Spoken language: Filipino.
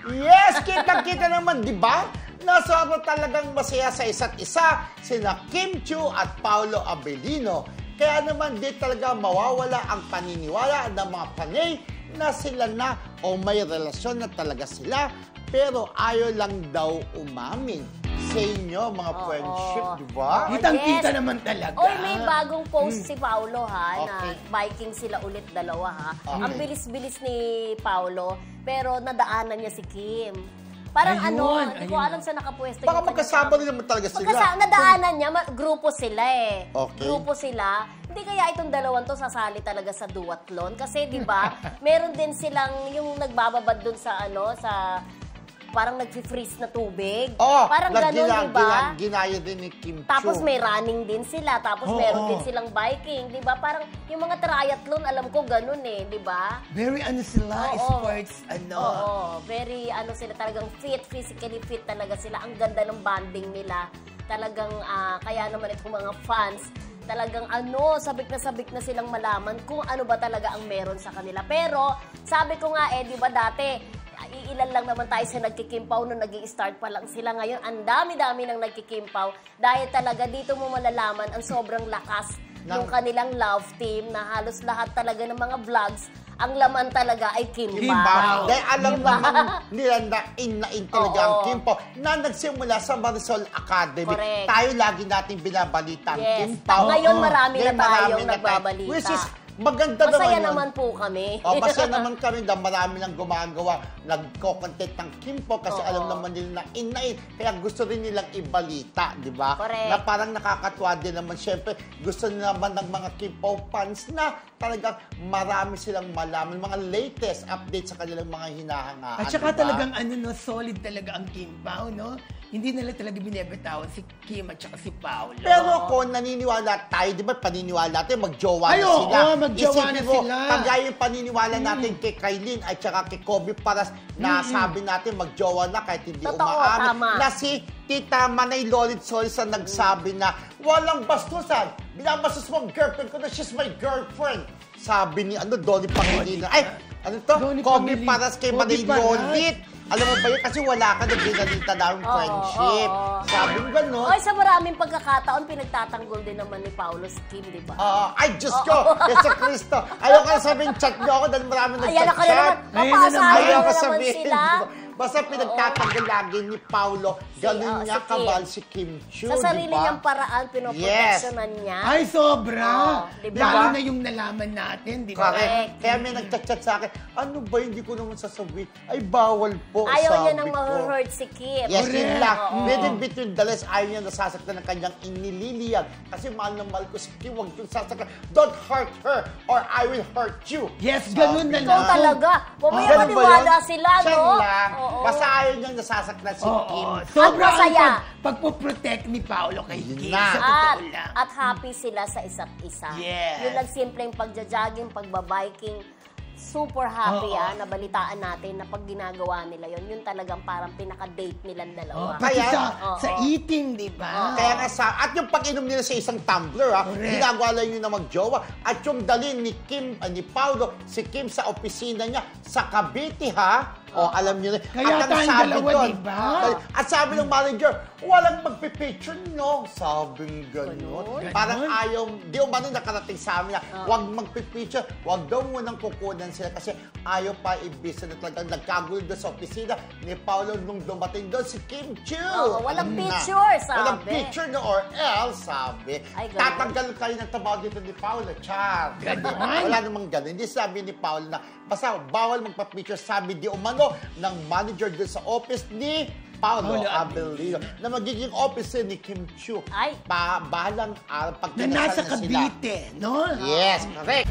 Yes, kitang-kita naman, di ba? Nasobrang talagang masaya sa isa't isa, sina Kim Chiu at Paolo Abilino. Kaya naman di talaga mawawala ang paniniwala ng mga panay na sila na o may relasyon na talaga sila, pero ayaw lang daw umamin sa inyo, mga friendship, di ba? Kitang-kita naman talaga. Oy, may bagong post si Paolo, ha, na Viking sila ulit dalawa, ha. Ang bilis-bilis ni Paolo, pero nadaanan niya si Kim. Parang hindi ko alam sa nakapwesto. Baka magkasama rin naman talaga sila. Nadaanan niya, grupo sila eh. Okay. Grupo sila. Hindi kaya itong dalawang to sasali talaga sa duathlon? Kasi di ba, meron din silang yung nagbababad dun sa parang nag-freeze na tubig. Parang gano'n, di ba? Ginaya din ni Kim Chiu. Tapos may running din sila. Tapos meron din silang biking, di ba? Parang yung mga triathlon, alam ko gano'n eh, di ba? Very sila, sports, very sila talagang fit, physically fit talaga sila. Ang ganda ng bonding nila. Talagang, kaya naman itong mga fans, talagang sabik na silang malaman kung ano ba talaga ang meron sa kanila. Pero, sabi ko nga di ba dati, iilan lang naman tayo sa nagkikimpaw nung nag-i-start pa lang sila. Ngayon, ang dami-dami nang nagkikimpaw dahil talaga dito mo malalaman ang sobrang lakas ng kanilang love team na halos lahat talaga ng mga vlogs, ang laman talaga ay Kimpaw. Dahil alam naman nila na in talaga ang Kimpaw na nagsimula sa Marisol Academy. Correct. Tayo lagi natin binabalita ang Kimpaw. Ngayon marami na tayong nagbabalita. Which is, maganda masaya naman po kami. Masaya naman kami na marami nang gumagawa, nagko-content ng Kimpaw kasi alam naman nila na in. Kaya gusto rin nilang ibalita, di ba? Correct. Na parang nakakatuwa din naman. Siyempre, gusto naman ng mga Kimpaw fans na talagang marami silang malaman, mga latest updates sa kanilang mga hinahangaan. At saka talagang solid talaga ang Kimpaw, no? Hindi nila talaga binebitawan si Kim at saka si Paolo. Pero kung naniniwala tayo, di ba paniniwala natin, magjowa na sila. Magjowa na sila. Kagaya yung paniniwala natin kay Kailin at saka kay Kobe Paras na sabi natin magjowa na kahit hindi umaamin. Na si Tita Manay Lolit Solis ang nagsabi na walang bastusan. Binabastos mo ang girlfriend ko na she's my girlfriend. Sabi ni Donnie Pangilinan. Ay, Kobe Paras kay Manay Lolit. Alam mo ba yun? Kasi wala ka na binalita na yung friendship. Sabi mo gano'n. Oy, sa maraming pagkakataon, pinagtatanggol din naman ni Paolo si Kim, di ba? Ay, Diyos ko! Yeso Cristo! Ayaw ka na sabihin, chat niyo ako dahil marami nag-chat. Ayaw ka sabihin sila. Basta pinagtatanggol lagi ni Paolo, ganun niya kabal si Kim Chiu, sa sarili niyang paraan, pinoproteksyonan niya. Ay, sobra! Diba? Lalo na yung nalaman natin, di ba? Correct. Kaya may nag-chat sa akin, ano ba, hindi ko naman sasabihin? Ay, bawal po, ayaw niya nang ma-hurt si Kim. Yes, yun lang. Within between the lines, ayaw niya nasasaktan ng kanyang inililiyag. Kasi mahal na mahal ko si Kim, huwag yung sasaktan. Don't hurt her or I will hurt you. Yes, ganun na lang. Ikaw talaga. Mamaya maniwala sila, no? Siya lang. Basta ayaw niyang nasasaktan si Kim. Sobrang pagpo-protect ni Paolo kay Kim. Sa totoo lang. At happy sila sa isa't isa. Yes. Yung nagsimpleng pagja-jogging, pagbabiking, super happy nabalitaan natin na pag ginagawa nila yun talagang parang pinaka-date nilang dalawa. Pati sa eating, di ba? Kaya nga at yung pag-inom nila sa isang tumbler, ginagawa lang yun na magjowa. At yung dalhin ni Kim, ni Paolo, si Kim sa opisina niya, sa Cavite, alam niyo na. Kaya tayong dalawa, di ba? At sabi ng manager, walang magpipicture, no? Sabing gano'n. Parang ayaw, di umano nakarating sa amin na huwag magpipicture, huwag daw munang kukunan sila kasi ayaw pa ibisa na talagang nagkagulo doon sa opisina ni Paolo nung dumating doon si Kim Chiu. Walang picture, sabi. Walang picture na or else, sabi. Tatanggal kayo ng trabaho dito ni Paolo. Char. Wala namang gano'n. Hindi sabi ni Paolo na basta bawal magpa-picture, sabi di umano ng manager doon sa office ni Paolo Abilino na magiging officer ni Kim Chiu. Bahalang pagkinasal na nasa na sila. Cavite, no? Yes, correct.